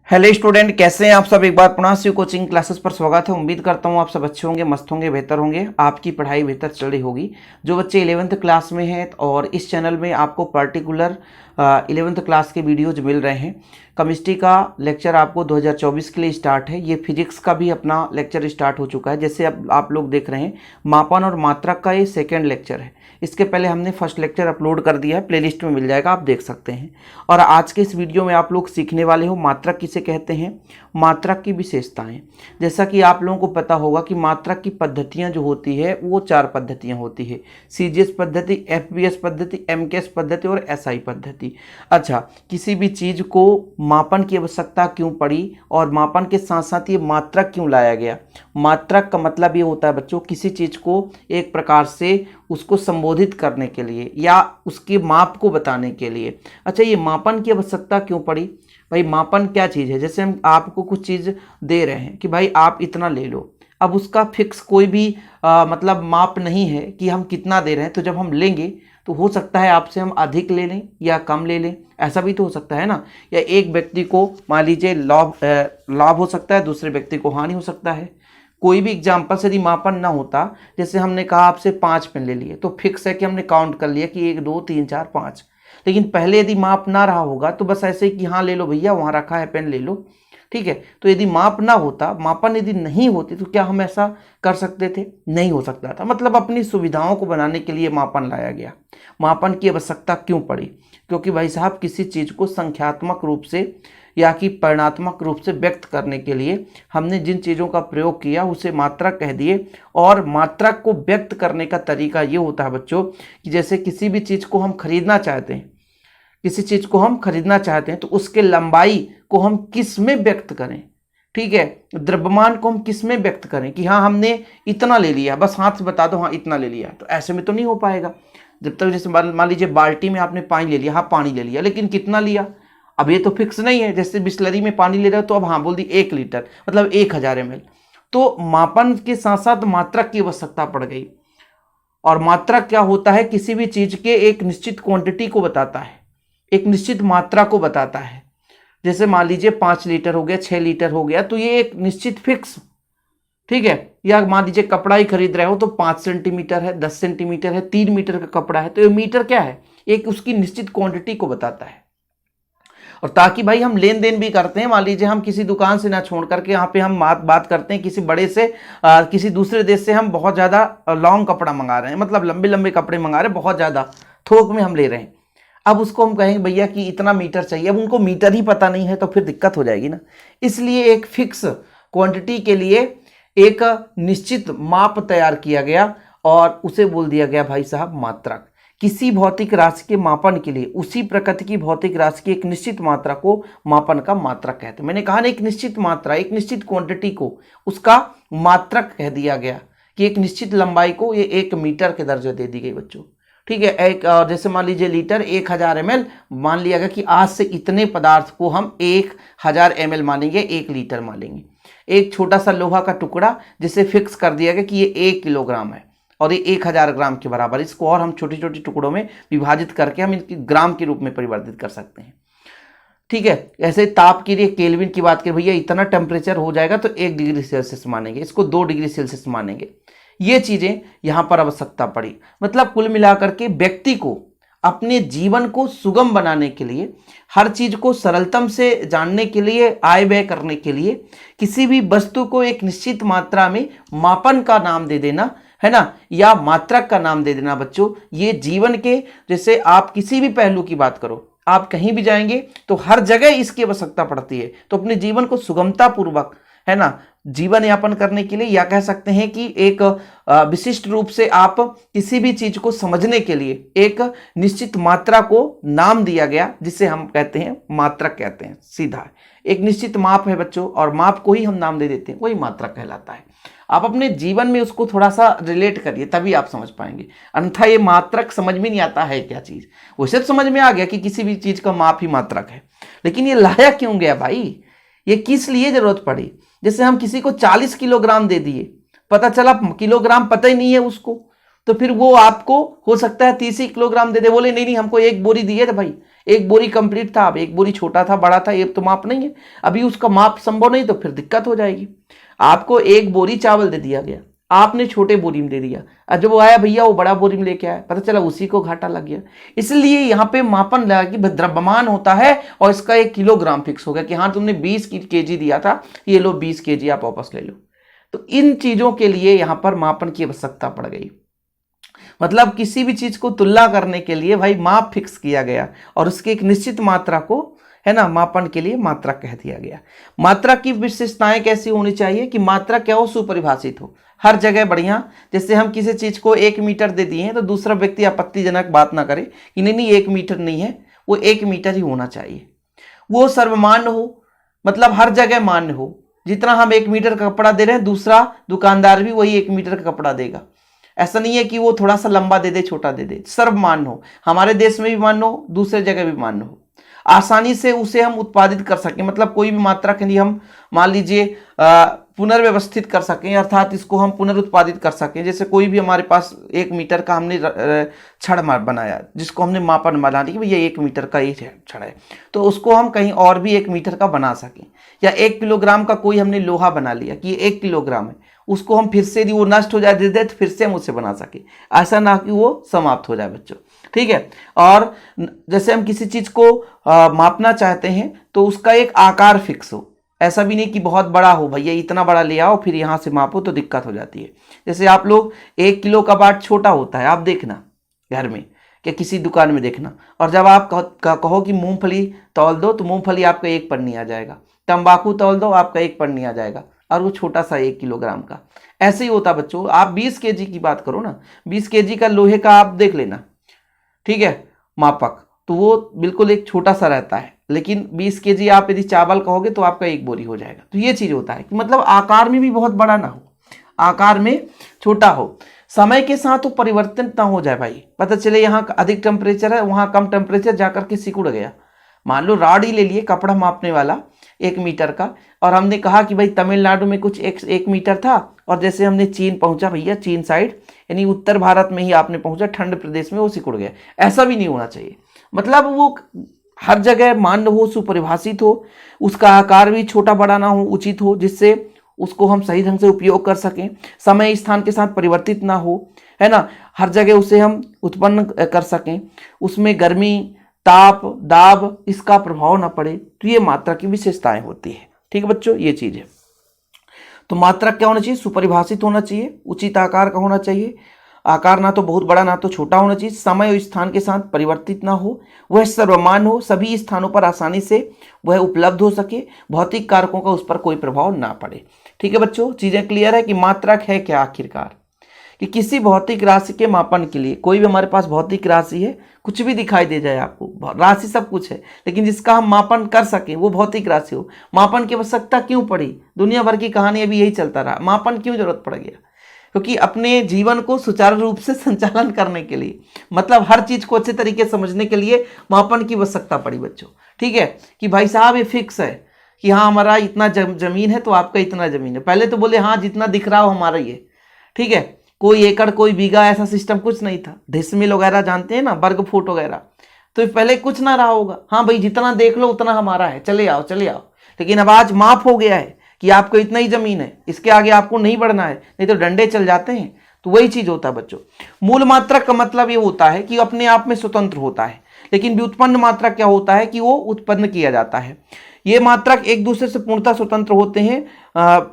Hello student, कैसे हैं आप सब। एक बार पुनः शिव कोचिंग क्लासेस पर स्वागत है। उम्मीद करता हूं आप सब अच्छे होंगे, मस्त होंगे, बेहतर होंगे, आपकी पढ़ाई बेहतर चल रही होगी। जो बच्चे 11th क्लास में हैं और इस चैनल में आपको पर्टिकुलर 11th क्लास के वीडियोज मिल रहे हैं। केमिस्ट्री का लेक्चर आपको 2024 के लिए स्टार्ट है। ये फिजिक्स का भी अपना लेक्चर स्टार्ट हो चुका है। जैसे अब आप लोग देख रहे हैं, मापन और मात्रक का ये सेकेंड लेक्चर है। इसके पहले हमने फर्स्ट लेक्चर अपलोड कर दिया है, प्लेलिस्ट में मिल जाएगा, आप देख सकते हैं। और आज के इस वीडियो में आप लोग सीखने वाले हो मात्रक किसे कहते हैं, मात्रक की विशेषताएं। जैसा कि आप लोगों को पता होगा कि मात्रक की पद्धतियां जो होती है वो 4 पद्धतियां होती है। सीजीएस पद्धति, एफबीएस पद्धति, एमकेएस पद्धति और एसआई पद्धति। अच्छा, किसी भी चीज़ को मापन की आवश्यकता क्यों पड़ी और मापन के साथ साथ ये मात्रक क्यों लाया गया। मात्रक का मतलब ये होता है बच्चों, किसी चीज़ को एक प्रकार से उसको संबोधित करने के लिए या उसके माप को बताने के लिए। अच्छा, ये मापन की आवश्यकता क्यों पड़ी। भाई मापन क्या चीज़ है, जैसे हम आपको कुछ चीज़ दे रहे हैं कि भाई आप इतना ले लो। अब उसका फिक्स कोई भी मतलब माप नहीं है कि हम कितना दे रहे हैं। तो जब हम लेंगे तो हो सकता है आपसे हम अधिक ले लें या कम ले लें, ऐसा भी तो हो सकता है ना। या एक व्यक्ति को मान लीजिए लाभ हो सकता है, दूसरे व्यक्ति को हानि हो सकता है। कोई भी एग्जाम्पल से यदि मापन ना होता, जैसे हमने कहा आपसे 5 पेन ले लिए, तो फिक्स है कि हमने काउंट कर लिया कि 1 2 3 4 5। लेकिन पहले यदि माप ना रहा होगा तो बस ऐसे ही कि हाँ ले लो भैया, वहाँ रखा है पेन ले लो, ठीक है। तो यदि माप ना होता, मापन यदि नहीं होती, तो क्या हम ऐसा कर सकते थे? नहीं हो सकता था। मतलब अपनी सुविधाओं को बनाने के लिए मापन लाया गया। मापन की आवश्यकता क्यों पड़ी? क्योंकि भाई साहब किसी चीज़ को संख्यात्मक रूप से या कि परिणात्मक रूप से व्यक्त करने के लिए हमने जिन चीज़ों का प्रयोग किया उसे मात्रक कह दिए। और मात्रक को व्यक्त करने का तरीका ये होता है बच्चों कि जैसे किसी भी चीज़ को हम खरीदना चाहते हैं, किसी चीज़ को हम खरीदना चाहते हैं तो उसके लंबाई को हम किस में व्यक्त करें, ठीक है। द्रव्यमान को हम किस में व्यक्त करें कि हाँ हमने इतना ले लिया, बस हाथ से बता दो हाँ इतना ले लिया। तो ऐसे में तो नहीं हो पाएगा। जब तक जैसे मान लीजिए बाल्टी में आपने पानी ले लिया, हाँ पानी ले लिया, लेकिन कितना लिया अब ये तो फिक्स नहीं है। जैसे बिस्लरी में पानी ले रहे हो तो अब हाँ बोल दी 1 लीटर, मतलब 1000 ml। तो मापन के साथ साथ मात्रक की आवश्यकता पड़ गई। और मात्रक क्या होता है, किसी भी चीज के एक निश्चित क्वांटिटी को बताता है, एक निश्चित मात्रा को बताता है। जैसे मान लीजिए 5 लीटर हो गया, 6 लीटर हो गया, तो ये एक निश्चित फिक्स, ठीक है। या मान लीजिए कपड़ा ही खरीद रहे हो तो 5 सेंटीमीटर है, 10 सेंटीमीटर है, 3 मीटर का कपड़ा है, तो ये मीटर क्या है, एक उसकी निश्चित क्वांटिटी को बताता है। और ताकि भाई हम लेन देन भी करते हैं, मान लीजिए हम किसी दुकान से ना छोड़ करके यहाँ पे हम बात करते हैं किसी बड़े से, किसी दूसरे देश से हम बहुत ज़्यादा लॉन्ग कपड़ा मंगा रहे हैं, मतलब लंबे लंबे कपड़े मंगा रहे हैं, बहुत ज़्यादा थोक में हम ले रहे हैं। अब उसको हम कहेंगे भैया कि इतना मीटर चाहिए, अब उनको मीटर ही पता नहीं है तो फिर दिक्कत हो जाएगी ना। इसलिए एक फिक्स क्वांटिटी के लिए एक निश्चित माप तैयार किया गया और उसे बोल दिया गया भाई साहब मात्रक। किसी भौतिक राशि के मापन के लिए उसी प्रकृति की भौतिक राशि की एक निश्चित मात्रा को मापन का मात्रक कहते हैं। मैंने कहा ना, एक निश्चित मात्रा, एक निश्चित क्वांटिटी को उसका मात्रक कह दिया गया कि एक निश्चित लंबाई को ये 1 मीटर के दर्जे दे दी गई बच्चों, ठीक है। एक जैसे मान लीजिए लीटर 1000 ml, मान लिया गया कि आज से इतने पदार्थ को हम 1000 ml मानेंगे, 1 लीटर मानेंगे। एक छोटा सा लोहा का टुकड़ा जिसे फिक्स कर दिया गया कि ये 1 किलोग्राम है और ये 1000 ग्राम के बराबर। इसको और हम छोटी छोटी टुकड़ों में विभाजित करके हम इनकी ग्राम के रूप में परिवर्तित कर सकते हैं, ठीक है। ऐसे ताप के लिए केल्विन की बात करें, भैया इतना टेम्परेचर हो जाएगा तो 1 डिग्री सेल्सियस मानेंगे, इसको 2 डिग्री सेल्सियस मानेंगे। ये चीजें यहां पर आवश्यकता पड़ी। मतलब कुल मिलाकर के व्यक्ति को अपने जीवन को सुगम बनाने के लिए, हर चीज को सरलतम से जानने के लिए, आय व्यय करने के लिए, किसी भी वस्तु को एक निश्चित मात्रा में मापन का नाम दे देना, है ना, या मात्रक का नाम दे देना बच्चों। ये जीवन के, जैसे आप किसी भी पहलू की बात करो, आप कहीं भी जाएंगे तो हर जगह इसकी आवश्यकता पड़ती है। तो अपने जीवन को सुगमता पूर्वक, है ना, जीवन यापन करने के लिए, या कह सकते हैं कि एक विशिष्ट रूप से आप किसी भी चीज को समझने के लिए एक निश्चित मात्रा को नाम दिया गया, जिसे हम कहते हैं मात्रक कहते हैं। सीधा एक निश्चित माप है बच्चों और माप को ही हम नाम दे देते हैं, वही मात्रक कहलाता है। आप अपने जीवन में उसको थोड़ा सा रिलेट करिए, तभी आप समझ पाएंगे। अन्यथा ये मात्रक समझ में नहीं आता है क्या चीज। वैसे तो समझ में आ गया कि किसी भी चीज का माप ही मात्रक है, लेकिन ये लाया क्यों गया भाई, ये किस लिए जरूरत पड़ी। जैसे हम किसी को 40 किलोग्राम दे दिए, पता चला किलोग्राम पता ही नहीं है उसको, तो फिर वो आपको हो सकता है 30 ही किलोग्राम दे दे। बोले नहीं नहीं हमको एक बोरी दिए थे भाई, एक बोरी कंप्लीट था, अब एक बोरी छोटा था बड़ा था, ये तो माप नहीं है, अभी उसका माप संभव नहीं, तो फिर दिक्कत हो जाएगी। आपको एक बोरी चावल दे दिया गया, आपने छोटे बोरी में दे दिया, और जब वो आया भैया वो बड़ा बोरी में लेके आया, पता चला उसी को घाटा लग गया। इसलिए यहाँ पे मापन लगा कि द्रव्यमान होता है और इसका 1 किलोग्राम फिक्स हो गया कि हाँ तुमने 20 केजी दिया था, ये लो 20 केजी आप वापस ले लो। तो इन चीजों के लिए यहाँ पर मापन की आवश्यकता पड़ गई। मतलब किसी भी चीज को तुलना करने के लिए भाई माप फिक्स किया गया और उसकी एक निश्चित मात्रा को है ना मापन के लिए मात्रा कह दिया गया। मात्रा की विशेषताएं कैसी होनी चाहिए कि मात्रा क्या हो, सुपरिभाषित हो, हर जगह बढ़िया। जैसे हम किसी चीज को 1 मीटर दे दिए हैं तो दूसरा व्यक्ति आपत्तिजनक बात ना करे कि नहीं नहीं 1 मीटर नहीं है, वो 1 मीटर ही होना चाहिए। वो सर्वमान्य हो, मतलब हर जगह मान्य हो। जितना हम 1 मीटर का कपड़ा दे रहे हैं दूसरा दुकानदार भी वही 1 मीटर का कपड़ा देगा। ऐसा नहीं है कि वो थोड़ा सा लंबा दे दे छोटा दे दे, सर्वमान्य हो, हमारे देश में भी मान्य हो, दूसरे जगह भी मान्य हो, आसानी से उसे हम उत्पादित कर सकें। मतलब कोई भी मात्रा के लिए हम मान लीजिए पुनर्व्यवस्थित कर सकें, अर्थात इसको हम पुनरुत्पादित कर सकें। जैसे कोई भी हमारे पास 1 मीटर का हमने छड़ बनाया जिसको हमने मापन बना दी कि भैया 1 मीटर का ये छड़ है, तो उसको हम कहीं और भी 1 मीटर का बना सकें। या 1 किलोग्राम का कोई हमने लोहा बना लिया कि ये 1 किलोग्राम है, उसको हम फिर से यदि वो नष्ट हो जाए दे तो फिर से हम उसे बना सके, ऐसा ना कि वो समाप्त हो जाए बच्चों, ठीक है। और जैसे हम किसी चीज को मापना चाहते हैं तो उसका एक आकार फिक्स हो, ऐसा भी नहीं कि बहुत बड़ा हो, भैया इतना बड़ा ले आओ फिर यहाँ से मापो, तो दिक्कत हो जाती है। जैसे आप लोग 1 किलो का बाट छोटा होता है, आप देखना घर में या किसी दुकान में देखना, और जब आप कहो कि मूंगफली तौल दो तो मूंगफली आपका 1 पन्नी आ जाएगा, तंबाकू तौल दो आपका 1 पन्नी आ जाएगा, और वो छोटा सा 1 किलोग्राम का। ऐसे ही होता बच्चों। आप 20 केजी की बात करो ना, 20 केजी का लोहे का आप देख लेना, ठीक है, मापक, तो वो बिल्कुल एक छोटा सा रहता है। लेकिन 20 केजी आप यदि चावल कहोगे तो आपका 1 बोरी हो जाएगा। तो ये चीज होता है कि मतलब आकार में भी बहुत बड़ा ना हो, आकार में छोटा हो, समय के साथ वो परिवर्तन ना हो जाए भाई। पता चले यहाँ अधिक टेम्परेचर है वहाँ कम टेम्परेचर जाकर के सिकुड़ गया। मान लो राड ही ले लिए कपड़ा मापने वाला 1 मीटर का, और हमने कहा कि भाई तमिलनाडु में कुछ 1 मीटर था, और जैसे हमने चीन पहुंचा भैया, चीन साइड यानी उत्तर भारत में ही आपने पहुंचा, ठंड प्रदेश में वो सिकुड़ गया। ऐसा भी नहीं होना चाहिए। मतलब वो हर जगह मान्य हो, सुपरिभाषित हो, उसका आकार भी छोटा बड़ा ना हो, उचित हो, जिससे उसको हम सही ढंग से उपयोग कर सकें, समय स्थान के साथ परिवर्तित ना हो, है ना, हर जगह उसे हम उत्पन्न कर सकें, उसमें गर्मी ताप दाब इसका प्रभाव ना पड़े। तो ये मात्रा की विशेषताएं होती है, ठीक है बच्चों, ये चीज है। तो मात्रा क्या होना चाहिए, सुपरिभाषित होना चाहिए, उचित आकार का होना चाहिए, आकार ना तो बहुत बड़ा ना तो छोटा होना चाहिए, समय और स्थान के साथ परिवर्तित ना हो, वह सर्वमान्य हो, सभी स्थानों पर आसानी से वह उपलब्ध हो सके, भौतिक कारकों का उस पर कोई प्रभाव ना पड़े। ठीक है बच्चों, चीजें क्लियर है कि मात्रक है क्या आखिरकार, कि किसी भौतिक राशि के मापन के लिए, कोई भी हमारे पास भौतिक राशि है, कुछ भी दिखाई दे जाए आपको, राशि सब कुछ है, लेकिन जिसका हम मापन कर सकें वो भौतिक राशि हो। मापन की आवश्यकता क्यों पड़ी, दुनिया भर की कहानी अभी यही चलता रहा, मापन क्यों जरूरत पड़ गया, क्योंकि अपने जीवन को सुचारू रूप से संचालन करने के लिए, मतलब हर चीज को अच्छे तरीके से समझने के लिए मापन की आवश्यकता पड़ी बच्चों। ठीक है, कि भाई साहब ये फिक्स है कि हाँ हमारा इतना जमीन है तो आपका इतना जमीन है। पहले तो बोले हाँ जितना दिख रहा हो हमारा ही है, ठीक है, कोई एकड़ कोई बीघा ऐसा सिस्टम कुछ नहीं था। डेसिमल वगैरह जानते हैं ना, वर्ग फुट वगैरह, तो पहले कुछ ना रहा होगा, हाँ भाई जितना देख लो उतना हमारा है, चले आओ चले आओ। लेकिन अब आज माफ हो गया है कि आपको इतना ही जमीन है, इसके आगे आपको नहीं बढ़ना है, नहीं तो डंडे चल जाते हैं। तो वही चीज होता है बच्चों। मूल मात्रक का मतलब ये होता है कि अपने आप में स्वतंत्र होता है, लेकिन व्युत्पन्न मात्रक क्या होता है कि वो उत्पन्न किया जाता है। ये मात्रक एक दूसरे से पूर्णतः स्वतंत्र होते हैं।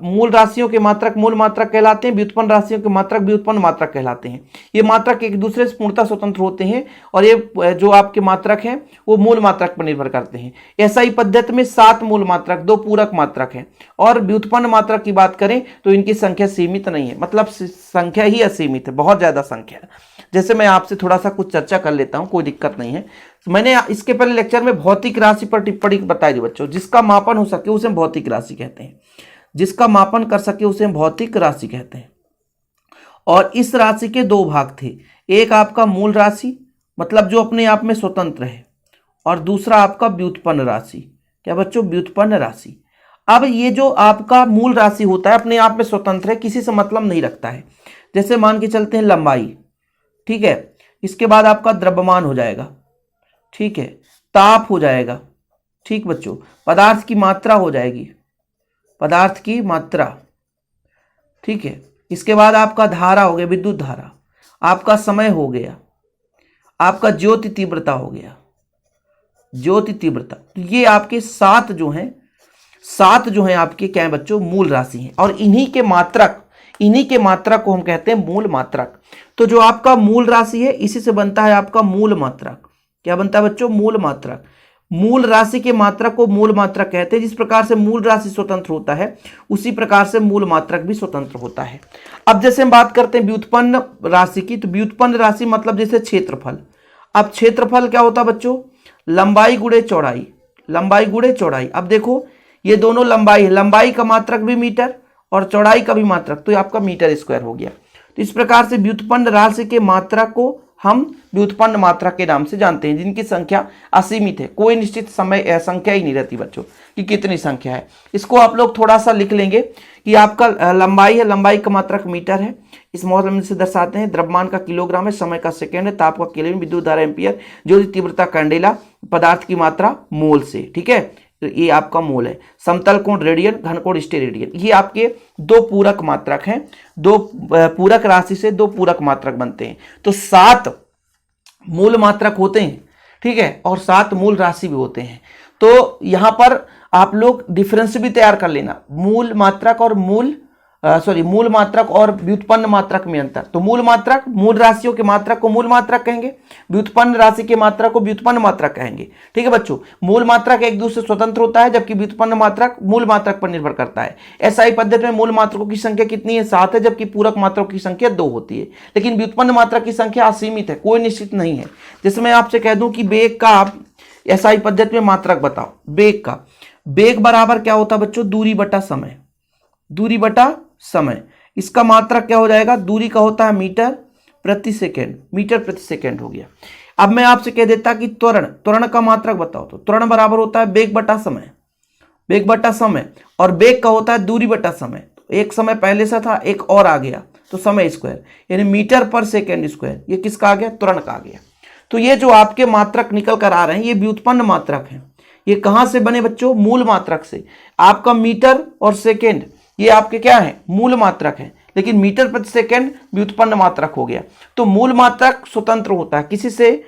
मूल राशियों के मात्रक मूल मात्रक कहलाते हैं, व्युत्पन्न राशियों के मात्रक व्युत्पन्न मात्रक कहलाते हैं। ये मात्रक एक दूसरे से पूर्णतः स्वतंत्र होते हैं, और ये जो आपके मात्रक हैं वो मूल मात्रक पर निर्भर करते हैं। एसआई पद्धति में 7 मूल मात्रक 2 पूरक मात्रक हैं, और व्युत्पन्न मात्रक की बात करें तो इनकी संख्या सीमित नहीं है, मतलब संख्या ही असीमित है, बहुत ज्यादा संख्या है। जैसे मैं आपसे थोड़ा सा कुछ चर्चा कर लेता हूं, कोई दिक्कत नहीं है। मैंने इसके पहले लेक्चर में भौतिक राशि पर टिप्पणी बताई थी बच्चों, जिसका मापन हो सके उसे भौतिक राशि कहते हैं, जिसका मापन कर सके उसे भौतिक राशि कहते हैं। और इस राशि के 2 भाग थे, एक आपका मूल राशि मतलब जो अपने आप में स्वतंत्र है, और दूसरा आपका व्युत्पन्न राशि। क्या बच्चों, व्युत्पन्न राशि। अब ये जो आपका मूल राशि होता है अपने आप में स्वतंत्र है, किसी से मतलब नहीं रखता है। जैसे मान के चलते हैं लंबाई, ठीक है। इसके बाद आपका द्रव्यमान हो जाएगा, ठीक है, ताप हो जाएगा, ठीक बच्चों, पदार्थ की मात्रा हो जाएगी, पदार्थ की मात्रा, ठीक है। इसके बाद आपका धारा हो गया, विद्युत धारा, आपका समय हो गया, आपका ज्योति तीव्रता हो गया, ज्योति तीव्रता। तो ये आपके सात जो हैं आपके क्या है बच्चों, मूल राशि हैं। और इन्हीं के मात्रक को हम कहते हैं मूल मात्रक। तो जो आपका मूल राशि है इसी से बनता है आपका मूल मात्रक। क्या बनता है बच्चों, मूल मात्रक। मूल राशि के मात्रक को मूल मात्रक कहते हैं। जिस प्रकार से मूल राशि स्वतंत्र होता है उसी प्रकार से मूल मात्रक भी स्वतंत्र होता है। अब जैसे हम बात करते हैं व्युत्पन्न राशि की, तो व्युत्पन्न राशि मतलब जैसे क्षेत्रफल। अब क्षेत्रफल क्या होता है बच्चों, लंबाई गुणे चौड़ाई, लंबाई गुणे चौड़ाई। अब देखो ये दोनों लंबाई है, लंबाई का मात्रक भी मीटर और चौड़ाई का भी मात्रक, तो ये आपका मीटर स्क्वायर हो गया। तो इस प्रकार से व्युत्पन्न राशि के मात्रक को हम व्युत्पन्न मात्रक के नाम से जानते हैं, जिनकी संख्या असीमित है, कोई निश्चित समय संख्या ही नहीं रहती बच्चों कि कितनी संख्या है। इसको आप लोग थोड़ा सा लिख लेंगे कि आपका लंबाई है, लंबाई का मात्रक मीटर है, इस मॉडल से दर्शाते हैं। द्रव्यमान का किलोग्राम है, समय का सेकेंड है, ताप का केल्विन, विद्युत धारा एम्पियर, ज्योति तीव्रता कैंडेला, पदार्थ की मात्रा मोल से, ठीक है। तो ये आपका मोल है। समतल कोण रेडियन, घन कोण स्टेरेडियन, ये आपके दो पूरक मात्रक हैं। दो पूरक राशि से दो पूरक मात्रक बनते हैं। तो 7 मूल मात्रक होते हैं, ठीक है, और 7 मूल राशि भी होते हैं। तो यहां पर आप लोग डिफरेंस भी तैयार कर लेना, मूल मात्रक और मूल मात्रक और व्युत्पन्न मात्रक में अंतर। तो मूल मात्रक, मूल राशियों के मात्रक को मूल मात्रक कहेंगे, व्युत्पन्न राशि के मात्रक को व्युत्पन्न मात्रक कहेंगे, ठीक है बच्चों। मूल मात्रक एक दूसरे से स्वतंत्र होता है, जबकि व्युत्पन्न मात्रक मूल मात्रक पर निर्भर करता है। एसआई पद्धति में मूल मात्रकों की संख्या कितनी है, 7 है, जबकि पूरक मात्रकों की संख्या 2 होती है। लेकिन व्युत्पन्न मात्रक की संख्या असीमित है, कोई निश्चित नहीं है। जैसे मैं आपसे कह दूं कि बेग का आप एसआई पद्धति में मात्रक बताओ, बेग का, बेग बराबर क्या होता है बच्चों, दूरी बटा समय, दूरी बटा समय। इसका मात्रक क्या हो जाएगा, दूरी का होता है मीटर प्रति सेकेंड, मीटर प्रति सेकेंड हो गया। अब मैं आपसे कह देता कि त्वरण का मात्रक बताओ, तो त्वरण बराबर होता है बेग बटा समय, बेग बटा समय, और बेग का होता है दूरी बटा समय। एक समय पहले से था, एक और आ गया, तो समय स्क्वायर, यानी मीटर पर सेकेंड स्क्वायर। ये किसका आ गया, त्वरण का आ गया। तो ये जो आपके मात्रक निकल कर आ रहे हैं ये व्युत्पन्न मात्रक हैं। ये कहां से बने बच्चों, मूल मात्रक से। आपका मीटर और सेकेंड ये आपके क्या है, मूल मात्रक है, लेकिन मीटर प्रति सेकेंड व्युत्पन्न मात्रक हो गया। तो मूल मात्रक स्वतंत्र होता है, किसी से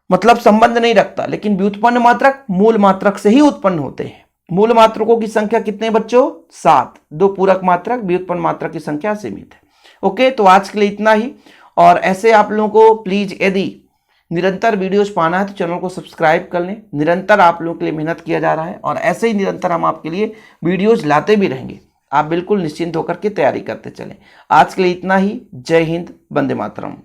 मतलब संबंध नहीं रखता, लेकिन व्युत्पन्न मात्रक मूल मात्रक से ही उत्पन्न होते हैं। मूल मात्रकों की संख्या कितने बच्चों, 7, 2 पूरक मात्रक, व्युत्पन्न मात्रक की संख्या सीमित है। ओके, तो आज के लिए इतना ही। और ऐसे आप लोगों को प्लीज यदि निरंतर वीडियोज पाना है तो चैनल को सब्सक्राइब कर लें। निरंतर आप लोगों के लिए मेहनत किया जा रहा है और ऐसे ही निरंतर हम आपके लिए वीडियोज लाते भी रहेंगे। आप बिल्कुल निश्चिंत होकर के तैयारी करते चलें। आज के लिए इतना ही। जय हिंद, वंदे मातरम।